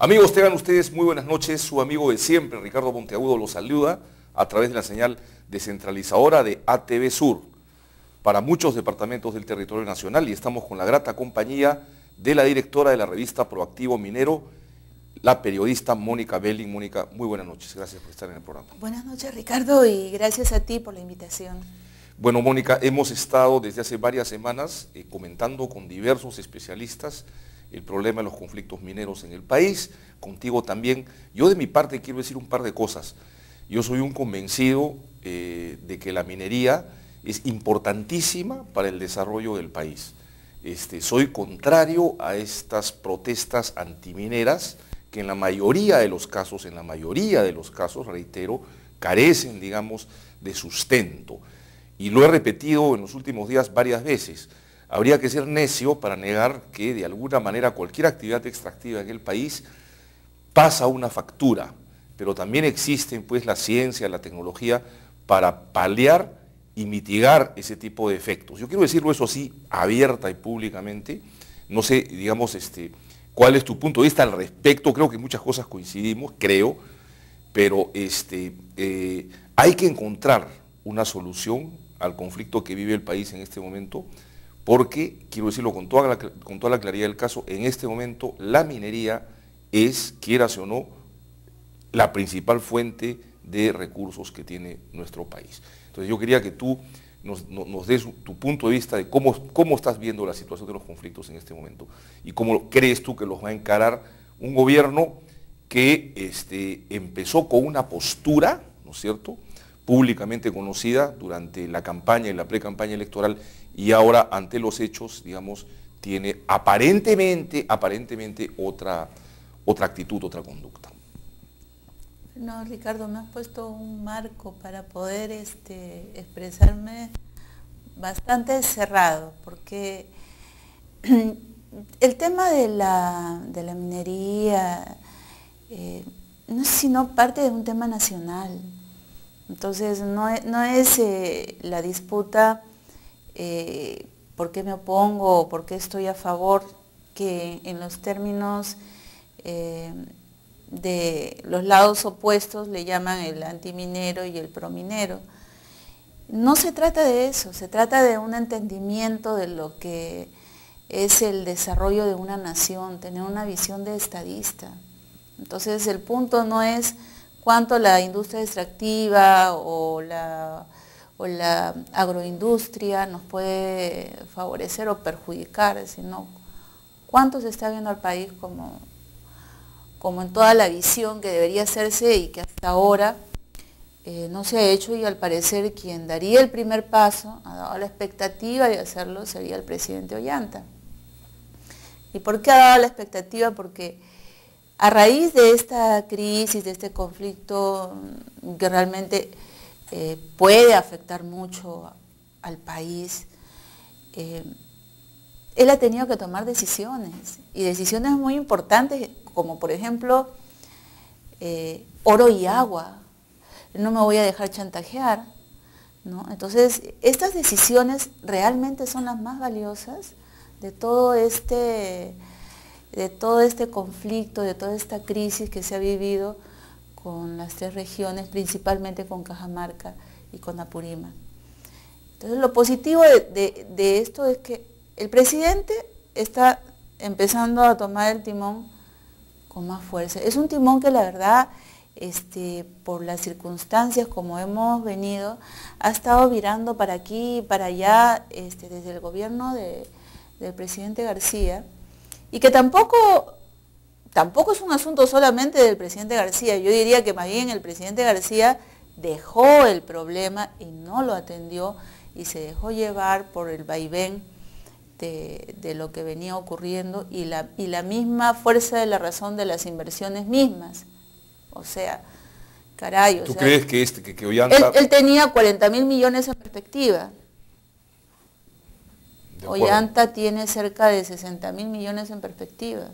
Amigos, tengan ustedes muy buenas noches. Su amigo de siempre, Ricardo Monteagudo, los saluda a través de la señal descentralizadora de ATV Sur para muchos departamentos del territorio nacional, y estamos con la grata compañía de la directora de la revista Proactivo Minero, la periodista Mónica Belling. Mónica, muy buenas noches, gracias por estar en el programa. Buenas noches, Ricardo, y gracias a ti por la invitación. Bueno, Mónica, hemos estado desde hace varias semanas comentando con diversos especialistas el problema de los conflictos mineros en el país, contigo también. Yo de mi parte quiero decir un par de cosas. Yo soy un convencido de que la minería es importantísima para el desarrollo del país. Soy contrario a estas protestas antimineras que en la mayoría de los casos, reitero, carecen, digamos, de sustento. Y lo he repetido en los últimos días varias veces. Habría que ser necio para negar que de alguna manera cualquier actividad extractiva en el país pasa una factura, pero también existen pues la ciencia, la tecnología para paliar y mitigar ese tipo de efectos. Yo quiero decirlo eso así, abierta y públicamente. No sé, digamos, cuál es tu punto de vista al respecto. Creo que muchas cosas coincidimos, pero hay que encontrar una solución al conflicto que vive el país en este momento, porque, quiero decirlo con toda la claridad del caso, en este momento la minería es, quieras o no, la principal fuente de recursos que tiene nuestro país. Entonces yo quería que tú nos des tu punto de vista de cómo estás viendo la situación de los conflictos en este momento y cómo crees tú que los va a encarar un gobierno que empezó con una postura, ¿no es cierto?, públicamente conocida durante la campaña y la pre-campaña electoral, y ahora ante los hechos, digamos, tiene aparentemente otra actitud, otra conducta. No, Ricardo, me has puesto un marco para poder expresarme bastante cerrado, porque el tema de la minería no es sino parte de un tema nacional. Entonces no es la disputa por qué me opongo o por qué estoy a favor, que en los términos de los lados opuestos le llaman el antiminero y el prominero. No se trata de eso, se trata de un entendimiento de lo que es el desarrollo de una nación, tener una visión de estadista. Entonces el punto no es cuánto la industria extractiva o la agroindustria nos puede favorecer o perjudicar, sino cuánto se está viendo al país como en toda la visión que debería hacerse y que hasta ahora no se ha hecho, y al parecer quien daría el primer paso, ha dado la expectativa de hacerlo, sería el presidente Ollanta. ¿Y por qué ha dado la expectativa? Porque a raíz de esta crisis, de este conflicto que realmente puede afectar mucho al país, él ha tenido que tomar decisiones, y decisiones muy importantes, como por ejemplo oro y agua. No me voy a dejar chantajear, ¿no? Entonces, estas decisiones realmente son las más valiosas de todo este conflicto, de toda esta crisis que se ha vivido con las tres regiones, principalmente con Cajamarca y con Apurímac. Entonces, lo positivo de esto es que el presidente está empezando a tomar el timón con más fuerza. Es un timón que la verdad, por las circunstancias como hemos venido, ha estado virando para aquí y para allá desde el gobierno del presidente García, y que tampoco es un asunto solamente del presidente García. Yo diría que más bien el presidente García dejó el problema y no lo atendió, y se dejó llevar por el vaivén de lo que venía ocurriendo y la misma fuerza de la razón de las inversiones mismas. O sea, caray. ¿Tú crees que Ollanta... Él tenía 40.000 millones en perspectiva. Ollanta tiene cerca de 60.000 millones en perspectiva.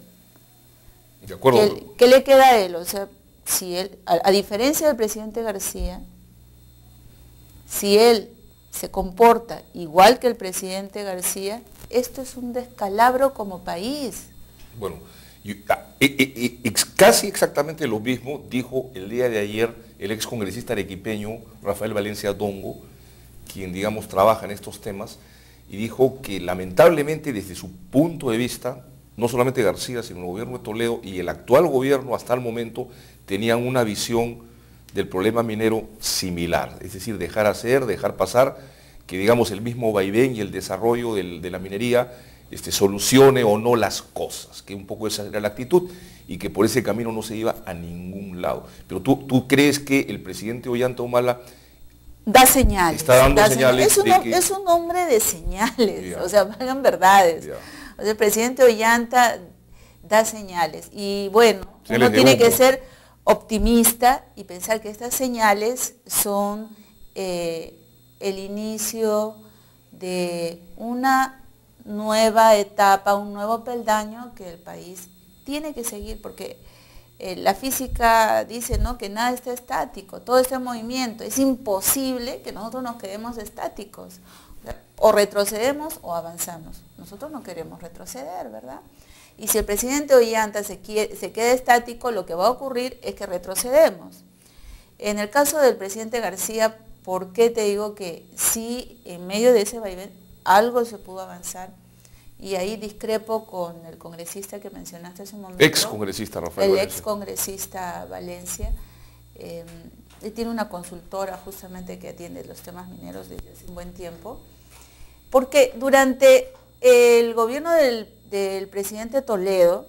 De acuerdo. ¿Qué le queda a él? O sea, si él, a diferencia del presidente García, si él se comporta igual que el presidente García, esto es un descalabro como país. Bueno, Casi exactamente lo mismo dijo el día de ayer el ex congresista arequipeño Rafael Valencia Dongo, quien, digamos, trabaja en estos temas, y dijo que lamentablemente desde su punto de vista, no solamente García, sino el gobierno de Toledo y el actual gobierno hasta el momento tenían una visión del problema minero similar, es decir, dejar hacer, dejar pasar, que, digamos, el mismo vaivén y el desarrollo de la minería solucione o no las cosas, que un poco esa era la actitud y que por ese camino no se iba a ningún lado. Pero tú crees que el presidente Ollanta Humala da señales. Está dando señales. Es un hombre de señales, yeah. O sea, valgan verdades. Yeah. O sea, el presidente Ollanta da señales. Y bueno, uno tiene que ser optimista y pensar que estas señales son el inicio de una nueva etapa, un nuevo peldaño que el país tiene que seguir, porque la física dice, ¿no?, que nada está estático, todo está en movimiento. Es imposible que nosotros nos quedemos estáticos. O retrocedemos o avanzamos. Nosotros no queremos retroceder, ¿verdad? Y si el presidente Ollanta se queda estático, lo que va a ocurrir es que retrocedemos. En el caso del presidente García, ¿por qué te digo que sí, en medio de ese vaivén, algo se pudo avanzar? Y ahí discrepo con el congresista que mencionaste hace un momento. Ex-congresista Rafael Valencia. El ex-congresista Valencia. Él tiene una consultora justamente que atiende los temas mineros desde hace un buen tiempo. Porque durante el gobierno del presidente Toledo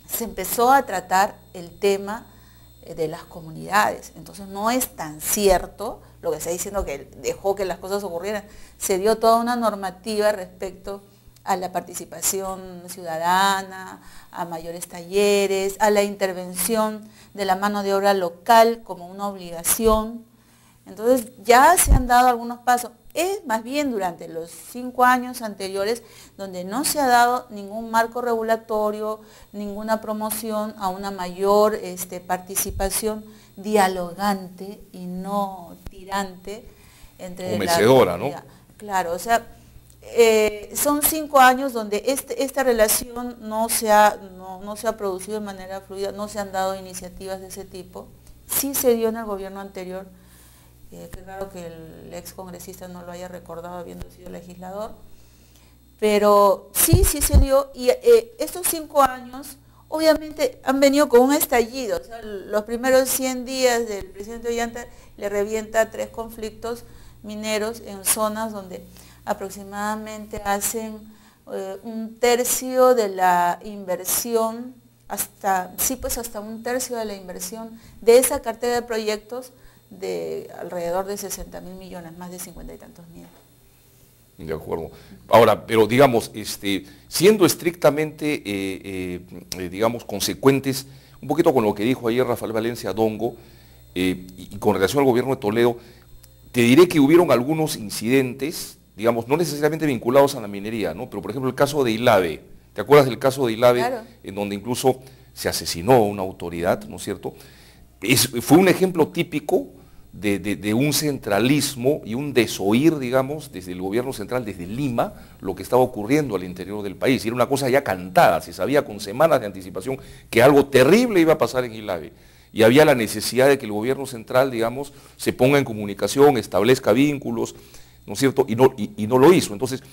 se empezó a tratar el tema de las comunidades. Entonces no es tan cierto lo que está diciendo que dejó que las cosas ocurrieran. Se dio toda una normativa respecto a la participación ciudadana, a mayores talleres, a la intervención de la mano de obra local como una obligación. Entonces ya se han dado algunos pasos. Es más bien durante los 5 años anteriores donde no se ha dado ningún marco regulatorio, ninguna promoción a una mayor participación dialogante y no tirante entre la comunidad, ¿no? Claro, o sea, son 5 años donde esta relación no se ha producido de manera fluida, no se han dado iniciativas de ese tipo. Sí se dio en el gobierno anterior, qué raro que el ex congresista no lo haya recordado habiendo sido legislador, pero sí se dio, y estos 5 años obviamente han venido con un estallido. O sea, los primeros 100 días del presidente Ollanta le revienta 3 conflictos mineros en zonas donde aproximadamente hacen un tercio de la inversión, hasta un tercio de la inversión de esa cartera de proyectos de alrededor de 60.000 millones, más de 50 y tantos mil. De acuerdo. Ahora, pero digamos, siendo estrictamente, digamos, consecuentes, un poquito con lo que dijo ayer Rafael Valencia Dongo, y con relación al gobierno de Toledo, te diré que hubieron algunos incidentes, digamos, no necesariamente vinculados a la minería, ¿no? Pero por ejemplo el caso de Ilave, ¿te acuerdas del caso de Ilave? Claro. En donde incluso se asesinó a una autoridad, ¿no es cierto? Fue un ejemplo típico de un centralismo y un desoír, digamos, desde el gobierno central, desde Lima, lo que estaba ocurriendo al interior del país. Y era una cosa ya cantada, se sabía con semanas de anticipación que algo terrible iba a pasar en Ilave. Y había la necesidad de que el gobierno central, digamos, se ponga en comunicación, establezca vínculos, ¿no es cierto? Y no lo hizo. Entonces,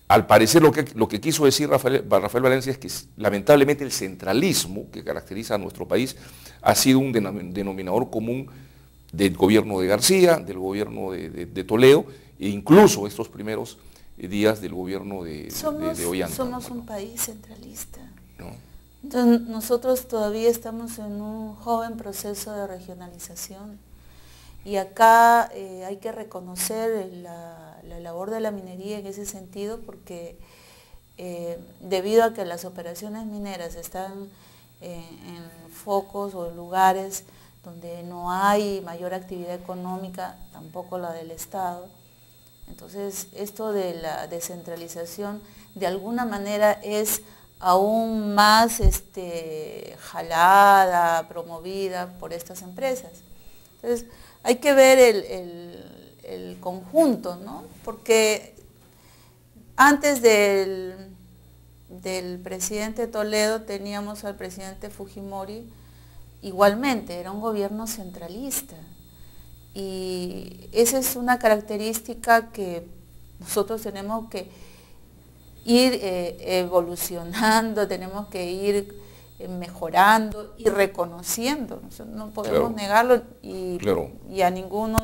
al parecer lo que quiso decir Rafael Valencia es que lamentablemente el centralismo que caracteriza a nuestro país ha sido un denominador común del gobierno de García, del gobierno de Toledo, e incluso estos primeros días del gobierno de Ollanta. Somos un país centralista. ¿No? Entonces, nosotros todavía estamos en un joven proceso de regionalización. Y acá hay que reconocer la labor de la minería en ese sentido, porque debido a que las operaciones mineras están en focos o en lugares donde no hay mayor actividad económica, tampoco la del Estado, entonces esto de la descentralización de alguna manera es aún más jalada, promovida por estas empresas. Entonces, hay que ver el conjunto, ¿no? Porque antes del del presidente Toledo teníamos al presidente Fujimori, igualmente, era un gobierno centralista. Y esa es una característica que nosotros tenemos que ir evolucionando, tenemos que ir mejorando y reconociendo. No podemos negarlo y a ninguno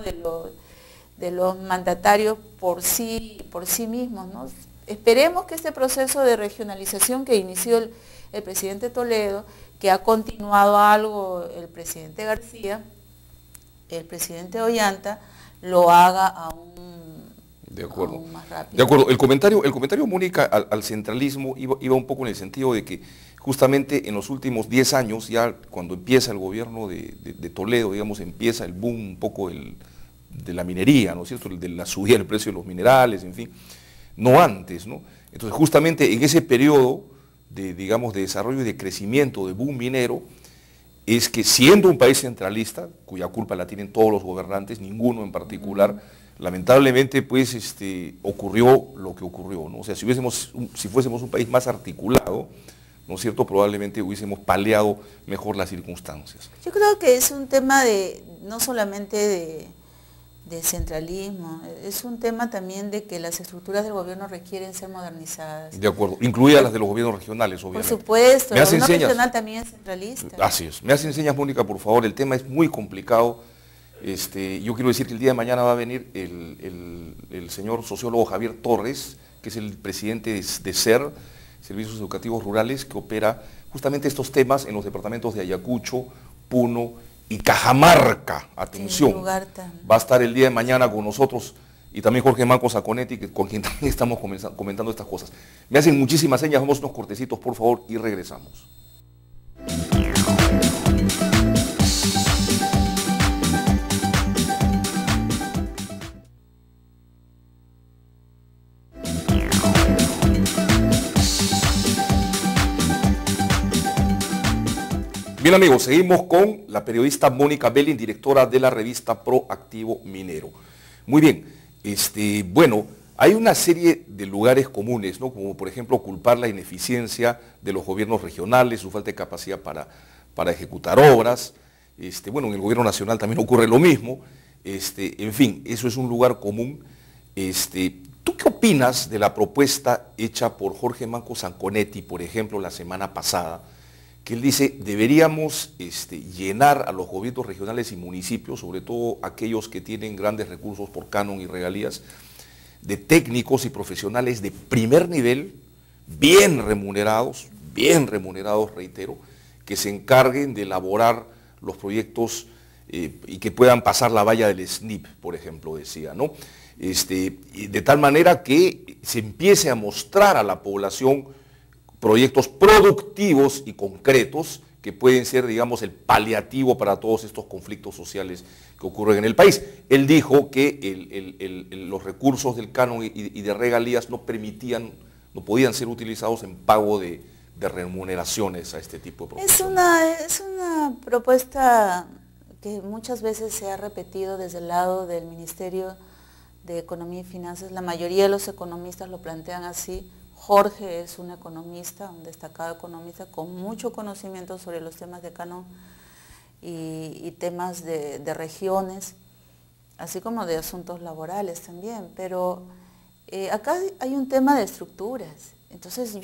de los mandatarios por sí mismos, ¿no? Esperemos que este proceso de regionalización que inició el presidente Toledo, que ha continuado algo el presidente García, el presidente Ollanta, lo haga aún más rápido. De acuerdo. El comentario, Mónica, al centralismo iba un poco en el sentido de que justamente en los últimos 10 años, ya cuando empieza el gobierno de Toledo, digamos, empieza el boom un poco de la minería, ¿no es cierto?, de la subida del precio de los minerales, en fin, no antes, ¿no? Entonces, justamente en ese periodo de desarrollo y de crecimiento, de boom minero, es que siendo un país centralista, cuya culpa la tienen todos los gobernantes, ninguno en particular, lamentablemente pues ocurrió lo que ocurrió, ¿no? O sea, si fuésemos un país más articulado, ¿no es cierto?, probablemente hubiésemos paliado mejor las circunstancias. Yo creo que es un tema no solamente de centralismo, es un tema también de que las estructuras del gobierno requieren ser modernizadas. De acuerdo, incluidas las de los gobiernos regionales, obviamente. Por supuesto, el gobierno regional también es centralista. Así es. Me hace señas, Mónica, por favor, el tema es muy complicado. Yo quiero decir que el día de mañana va a venir el señor sociólogo Javier Torres, que es el presidente de SER, Servicios Educativos Rurales, que opera justamente estos temas en los departamentos de Ayacucho, Puno y Cajamarca. Atención, va a estar el día de mañana con nosotros, y también Jorge Manco Saconetti, con quien también estamos comentando estas cosas. Me hacen muchísimas señas, vamos unos cortecitos, por favor, y regresamos. Bien, amigos, seguimos con la periodista Mónica Belling, directora de la revista Proactivo Minero. Muy bien, bueno, hay una serie de lugares comunes, ¿no? Como por ejemplo culpar la ineficiencia de los gobiernos regionales, su falta de capacidad para ejecutar obras. Bueno, en el gobierno nacional también ocurre lo mismo. En fin, eso es un lugar común. ¿Tú qué opinas de la propuesta hecha por Jorge Manco Saconetti, por ejemplo, la semana pasada, que él dice, deberíamos llenar a los gobiernos regionales y municipios, sobre todo aquellos que tienen grandes recursos por canon y regalías, de técnicos y profesionales de primer nivel, bien remunerados, reitero, que se encarguen de elaborar los proyectos y que puedan pasar la valla del SNIP, por ejemplo, decía, ¿no? De tal manera que se empiece a mostrar a la población proyectos productivos y concretos que pueden ser, digamos, el paliativo para todos estos conflictos sociales que ocurren en el país. Él dijo que los recursos del canon y de regalías no podían ser utilizados en pago de remuneraciones a este tipo de profesionales. Es una propuesta que muchas veces se ha repetido desde el lado del Ministerio de Economía y Finanzas. La mayoría de los economistas lo plantean así. Jorge es un economista, un destacado economista con mucho conocimiento sobre los temas de canon y temas de regiones, así como de asuntos laborales también. Pero acá hay un tema de estructuras. Entonces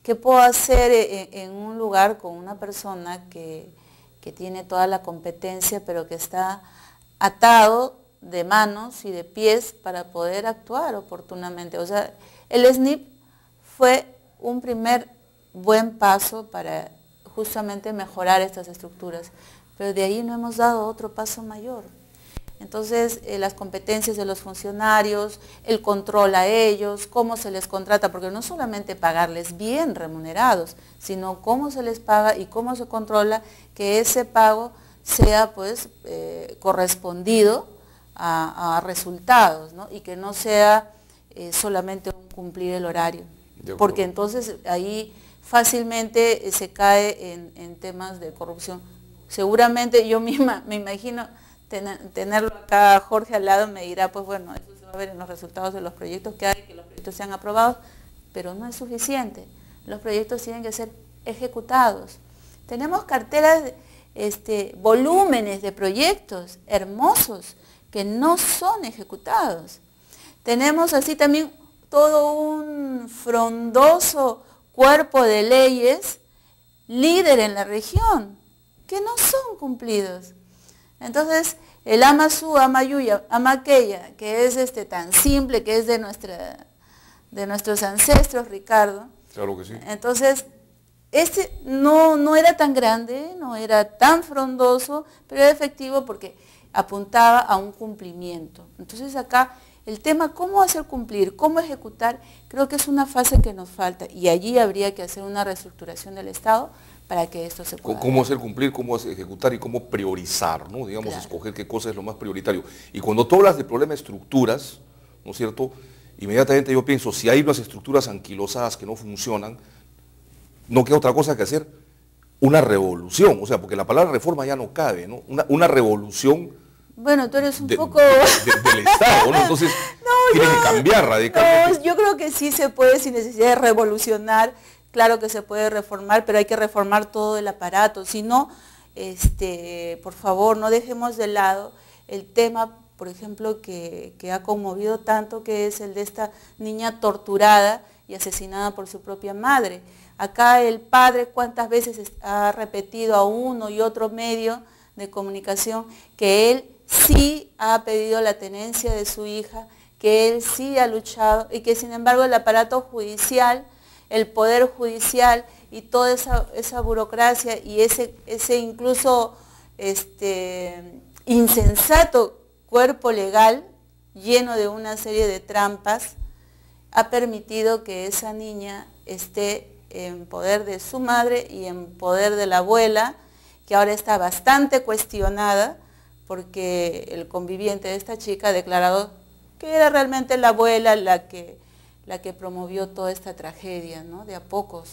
¿qué puedo hacer en un lugar con una persona que tiene toda la competencia, pero que está atado de manos y de pies para poder actuar oportunamente? O sea, el SNIP fue un primer buen paso para justamente mejorar estas estructuras, pero de ahí no hemos dado otro paso mayor. Entonces, las competencias de los funcionarios, el control a ellos, cómo se les contrata, porque no solamente pagarles bien remunerados, sino cómo se les paga y cómo se controla que ese pago sea pues correspondido a resultados, ¿no? Y que no sea solamente un cumplir el horario. Porque entonces ahí fácilmente se cae en temas de corrupción. Seguramente yo misma me imagino tenerlo acá Jorge al lado, me dirá, pues bueno, eso se va a ver en los resultados de los proyectos que hay, que los proyectos sean aprobados, pero no es suficiente. los proyectos tienen que ser ejecutados. Tenemos carteras, volúmenes de proyectos hermosos que no son ejecutados. Tenemos así también todo un frondoso cuerpo de leyes líder en la región que no son cumplidos. Entonces, el ama su, ama yuya, ama aquella, que es tan simple, que es de nuestros ancestros, Ricardo. Claro que sí. Entonces, no era tan grande, no era tan frondoso, pero era efectivo porque apuntaba a un cumplimiento. Entonces acá el tema cómo hacer cumplir, cómo ejecutar, creo que es una fase que nos falta y allí habría que hacer una reestructuración del Estado para que esto se pueda. ¿Cómo hacer cumplir, cómo ejecutar y cómo priorizar, ¿no? Digamos, claro, escoger qué cosa es lo más prioritario. Y cuando tú hablas de problema de estructuras, ¿no es cierto? Inmediatamente yo pienso, si hay unas estructuras anquilosadas que no funcionan, no queda otra cosa que hacer una revolución, o sea, porque la palabra reforma ya no cabe, ¿no? Una revolución. Bueno, tú eres un poco... del Estado, ¿no? Entonces, tiene que cambiar radicalmente. No, yo creo que sí se puede, sin necesidad de revolucionar, claro que se puede reformar, pero hay que reformar todo el aparato, si no, por favor, no dejemos de lado el tema, por ejemplo, que ha conmovido tanto, que es el de esta niña torturada y asesinada por su propia madre. Acá el padre cuántas veces ha repetido a uno y otro medio de comunicación que él sí ha pedido la tenencia de su hija, que él sí ha luchado y que sin embargo el aparato judicial, el poder judicial y toda esa burocracia y ese incluso insensato cuerpo legal lleno de una serie de trampas ha permitido que esa niña esté en poder de su madre y en poder de la abuela, que ahora está bastante cuestionada porque el conviviente de esta chica ha declarado que era realmente la abuela la que promovió toda esta tragedia, ¿no? De a pocos.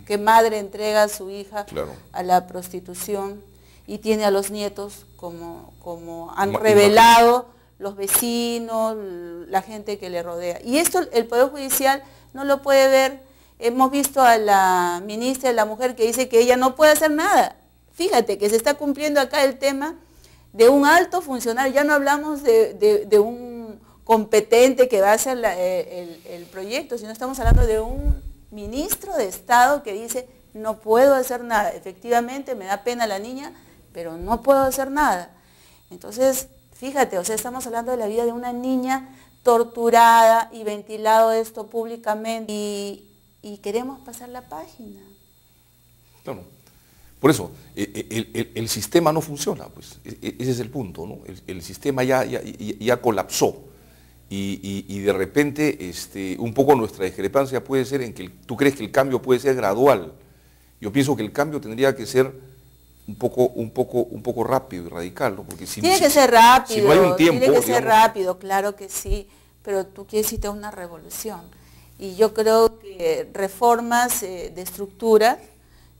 ¿Qué madre entrega a su hija, claro, a la prostitución y tiene a los nietos como han revelado los vecinos, la gente que le rodea? Y esto el Poder Judicial no lo puede ver. Hemos visto a la ministra de la Mujer que dice que ella no puede hacer nada. Fíjate que se está cumpliendo acá el tema de un alto funcionario, ya no hablamos de un competente que va a hacer el proyecto, sino estamos hablando de un ministro de Estado que dice, no puedo hacer nada. Efectivamente, me da pena la niña, pero no puedo hacer nada. Entonces, fíjate, o sea, estamos hablando de la vida de una niña torturada y ventilado esto públicamente y queremos pasar la página. Claro. Por eso, el sistema no funciona, pues, ese es el punto, ¿no? El sistema ya colapsó y de repente un poco nuestra discrepancia puede ser en que tú crees que el cambio puede ser gradual. Yo pienso que el cambio tendría que ser un poco rápido y radical, ¿no? Porque tiene que ser rápido, si no hay un tiempo, tiene que ser rápido, claro que sí, pero tú quieres irte a una revolución. Y yo creo que reformas de estructura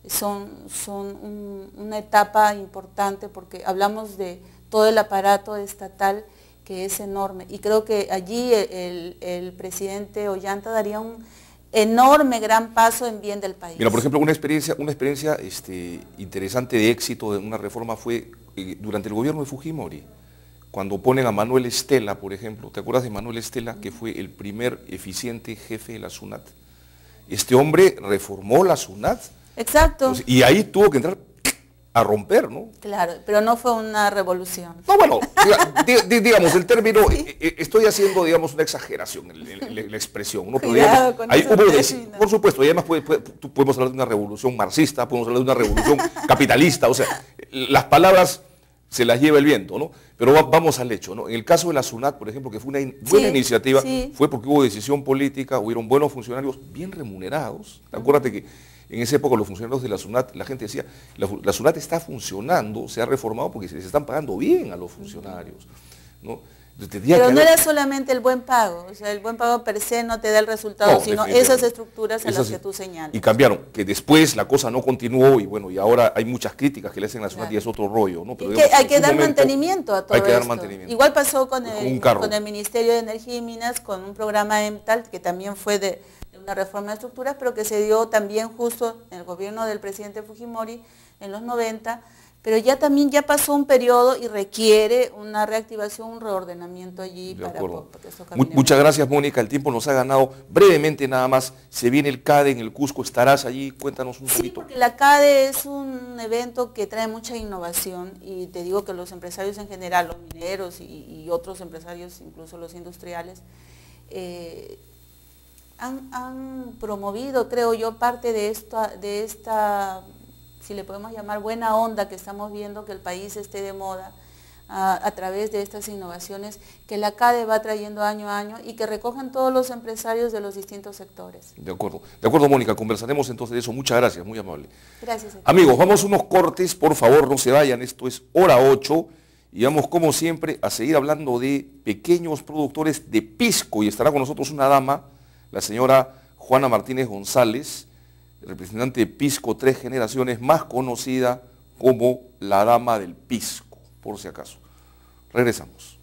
son una etapa importante porque hablamos de todo el aparato estatal que es enorme. Y creo que allí el presidente Ollanta daría un enorme, gran paso en bien del país. Mira, por ejemplo, una experiencia interesante de éxito de una reforma fue durante el gobierno de Fujimori, cuando ponen a Manuel Estela, por ejemplo. ¿Te acuerdas de Manuel Estela, que fue el primer eficiente jefe de la SUNAT? Este hombre reformó la SUNAT. Exacto. Entonces, y ahí tuvo que entrar a romper, ¿no? Claro, pero no fue una revolución. No, bueno, digamos, el término, estoy haciendo, digamos, una exageración en la expresión, ¿no? Pero Cuidado digamos, por supuesto, y además podemos hablar de una revolución marxista, podemos hablar de una revolución capitalista, o sea, las palabras se las lleva el viento, ¿no? Pero vamos al hecho, ¿no? En el caso de la SUNAT, por ejemplo, que fue una buena iniciativa, fue porque hubo decisión política, hubieron buenos funcionarios bien remunerados. Acuérdate que en esa época los funcionarios de la SUNAT, la gente decía, la SUNAT está funcionando, se ha reformado porque se les están pagando bien a los funcionarios, ¿no? Pero no era solamente el buen pago, o sea, el buen pago per se no te da el resultado, no, sino esas estructuras a las que tú señalas. Y cambiaron, que después la cosa no continuó y bueno, y ahora hay muchas críticas que le hacen a la SUNAT y es otro rollo, ¿no? Pero digamos, hay que dar mantenimiento a todo esto. Hay que dar mantenimiento. Igual pasó con el Ministerio de Energía y Minas, con un programa EMTAL, que también fue de una reforma de estructuras, pero que se dio también justo en el gobierno del presidente Fujimori en los 90, pero ya también ya pasó un periodo y requiere una reactivación, un reordenamiento allí. De acuerdo. Para que eso camine Muchas mejor. gracias, Mónica, el tiempo nos ha ganado. Brevemente nada más, se viene el CADE en el Cusco, ¿estarás allí? Cuéntanos un Sí, poquito. porque la CADE es un evento que trae mucha innovación y te digo que los empresarios en general, los mineros y otros empresarios, incluso los industriales, han promovido, creo yo, parte de esta, si le podemos llamar buena onda que estamos viendo que el país esté de moda a través de estas innovaciones que la CADE va trayendo año a año y que recogen todos los empresarios de los distintos sectores. De acuerdo, Mónica, conversaremos entonces de eso. Muchas gracias, muy amable. Gracias a ti. Amigos, vamos a unos cortes, por favor, no se vayan, esto es Hora 8 y vamos como siempre a seguir hablando de pequeños productores de pisco y estará con nosotros una dama, la señora Juana Martínez González, representante de Pisco Tres Generaciones, más conocida como la Dama del Pisco, por si acaso. Regresamos.